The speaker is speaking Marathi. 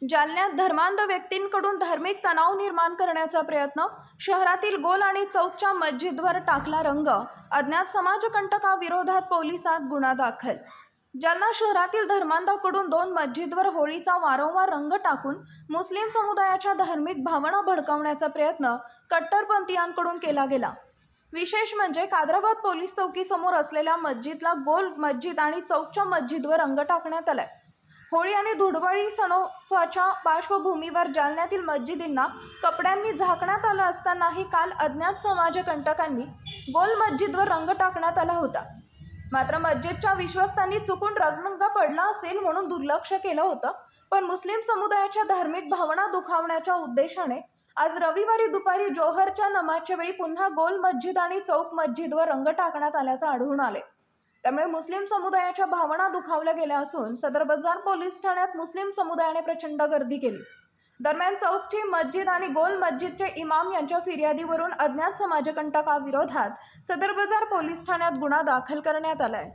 जालन्यात धर्मांध व्यक्तींकडून धार्मिक तणाव निर्माण करण्याचा प्रयत्न, शहरातील गोल आणि चौकच्या मस्जिदवर टाकला रंग, अज्ञात समाजकंटकाविरोधात पोलिसात गुन्हा दाखल. जालना शहरातील धर्मांधाकडून 2 मस्जिदवर होळीचा वारंवार रंग टाकून मुस्लिम समुदायाच्या धार्मिक भावना भडकावण्याचा प्रयत्न कट्टरपंथीयांकडून केला गेला. विशेष म्हणजे कादराबाद पोलीस चौकीसमोर असलेल्या मस्जिदला गोल मस्जिद आणि चौकच्या मस्जिदवर रंग टाकण्यात आलाय. होळी आणि धुळवडी सणोत्सवाच्या पार्श्वभूमीवर जालन्यातील मस्जिदींना कपड्यांनी झाकण्यात आलं असतानाही काल अज्ञात समाजकंटकांनी गोल मस्जिदवर रंग टाकण्यात आला होता. मात्र मस्जिदच्या विश्वस्तांनी चुकून रंग पडला असेल म्हणून दुर्लक्ष केलं होतं. पण मुस्लिम समुदायाच्या धार्मिक भावना दुखावण्याच्या उद्देशाने आज रविवारी दुपारी जोहरच्या नमाजच्या वेळी पुन्हा गोल मस्जिद आणि चौक मस्जिदवर रंग टाकण्यात आल्याचं आढळून आले. त्यामुळे मुस्लिम समुदायाच्या भावना दुखावल्या गेल्या असून सदर बाजार पोलीस ठाण्यात मुस्लिम समुदायाने प्रचंड गर्दी केली. दरम्यान चौकची मस्जिद आणि गोल मस्जिदचे इमाम यांच्या फिर्यादीवरून अज्ञात समाजकंटकाविरोधात सदर बाजार पोलीस ठाण्यात गुन्हा दाखल करण्यात आलाय.